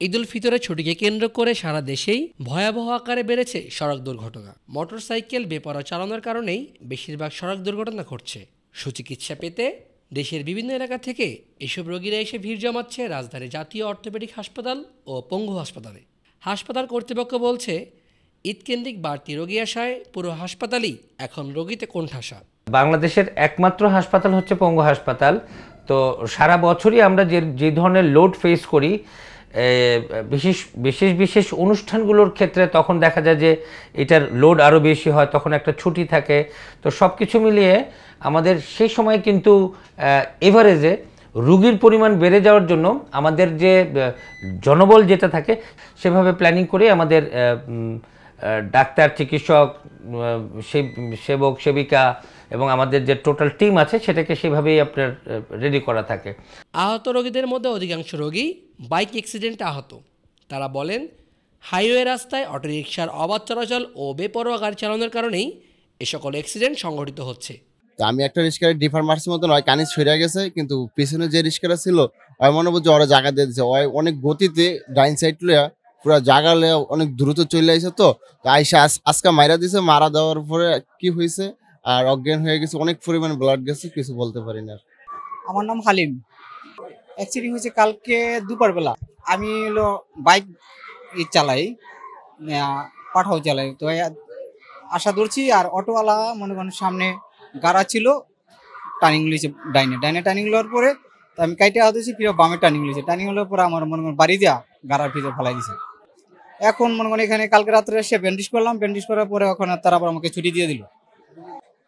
ঈদ উল ফিতরের ছুটিকে কেন্দ্র করে সারা দেশেই ভয়াবহ আকারে বেড়েছে সড়ক দুর্ঘটনা। মোটরসাইকেল বেপরোয়া চালানোর কারণেই বেশিরভাগ সড়ক দুর্ঘটনা ঘটছে। সুচিকিৎসা পেতে দেশের বিভিন্ন এলাকা থেকে এসব রোগীরা এসে ভিড় জমাচ্ছে রাজধানীর জাতীয় অর্থোপেডিক হাসপাতাল ও পঙ্গু হাসপাতালে। হাসপাতাল কর্তৃপক্ষ বলছে, ঈদকেন্দ্রিক বাড়তি রোগী আসায় পুরো হাসপাতালই এখন রোগীতে কোণঠাসা। বাংলাদেশের একমাত্র হাসপাতাল হচ্ছে পঙ্গু হাসপাতাল। তো সারা বছরই আমরা যে ধরনের লোড ফেস করি, বিশেষ অনুষ্ঠানগুলোর ক্ষেত্রে তখন দেখা যায় যে এটার লোড আরও বেশি হয়, তখন একটা ছুটি থাকে। তো সব কিছু মিলিয়ে আমাদের সেই সময় কিন্তু এভারেজে রুগীর পরিমাণ বেড়ে যাওয়ার জন্য আমাদের যে জনবল যেটা থাকে সেভাবে প্ল্যানিং করে আমাদের ডাক্তার, চিকিৎসক, সেবক, সেবিকা এবং আমাদের যে টোটাল টিম আছে সেটাকে সেভাবেই আপনার রেডি করা থাকে। আহত রোগীদের মধ্যে অধিকাংশ রোগী বাইক অ্যাক্সিডেন্টে আহত। তারা বলেন, হাইওয়ে রাস্তায় অটোরিকশার অবাধ চলাচল ও বেপরোয়া গাড়ি চালানোর কারণেই এ সকল অ্যাক্সিডেন্ট সংঘটিত হচ্ছে। তো আমি একটা রিস্কার ডিফার মার্সের মতো নয়, কানি ছড়ে গেছে, কিন্তু পিছনে যে রিস্কাটা ছিল ওই মনে বুঝছে ওরা জায়গা দিয়ে দিচ্ছে। ওই অনেক গতিতে ডাইন সাইড লিয়া পুরো জায়গা লিয়া অনেক দ্রুত চলে আসে। তো আইসা আজকে মাইরা দিছে। মারা দেওয়ার পরে কি হয়েছে আর অজ্ঞান হয়ে গেছে, অনেক পরিমাণে ব্লাড গেছে, কিছু বলতে পারি না। আমার নাম হালিম। অ্যাক্সিডেন্ট হয়েছে কালকে দুপুর বেলা। আমি হলো বাইক চালাই, পাঠাও চালাই। তো আশা ধরছি, আর অটোওয়ালা মনে করেন সামনে গাড়া ছিল, টার্নিং লিয়েছে ডাইনে টার্নিং লওয়ার পরে তো আমি কাইটে আহতেছি, ফিরে বামে টার্নিং লিয়েছে। টার্নিং হওয়ার পরে আমার মনে করেন বাড়ি দেওয়া গাড়ার ভিতরে ফেলাই দিছে। এখন মনে করেন এখানে কালকে রাত্রে এসে ব্যান্ডেজ করলাম। ব্যান্ডেজ করার পরে ওখানে তারা আবার আমাকে ছুটি দিয়ে দিল।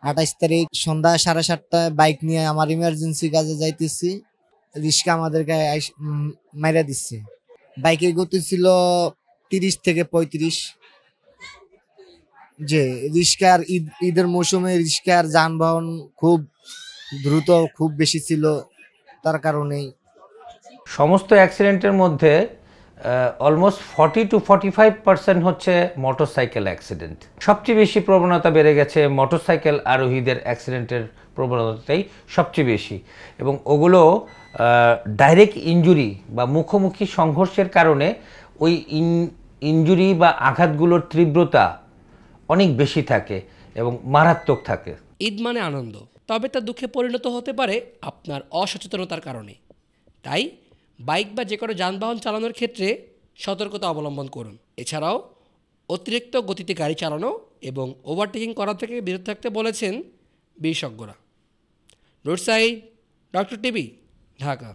28 তারিখ সন্ধ্যা 7:30টায় বাইক নিয়ে আমার ইমার্জেন্সি কাজে যাইতেছি, রিস্কা আমাদেরকে মাইরা দিচ্ছে। বাইকের গতি ছিল 30 থেকে 35। যে রিস্কার ঈদের মৌসুমে রিস্কার যানবাহন খুব দ্রুত, খুব বেশি ছিল, তার কারণেই সমস্ত অ্যাক্সিডেন্টের মধ্যে অলমোস্ট 40 to 45% হচ্ছে মোটরসাইকেল অ্যাক্সিডেন্ট। সবচেয়ে বেশি প্রবণতা বেড়ে গেছে মোটরসাইকেল আরোহীদের অ্যাক্সিডেন্টের প্রবণতাটাই সবচেয়ে বেশি, এবং ওগুলো ডাইরেক্ট ইনজুরি বা মুখোমুখি সংঘর্ষের কারণে ওই ইনজুরি বা আঘাতগুলোর তীব্রতা অনেক বেশি থাকে এবং মারাত্মক থাকে। ঈদ মানে আনন্দ, তবে তা দুঃখে পরিণত হতে পারে আপনার অসচেতনতার কারণে। তাই বাইক বা যে কোনো যানবাহন চালানোর ক্ষেত্রে সতর্কতা অবলম্বন করুন। এছাড়াও অতিরিক্ত গতিতে গাড়ি চালানো এবং ওভারটেকিং করা থেকে বিরত থাকতে বলেছেন বিশেষজ্ঞরা। Road side, doctor TV, Dhaka.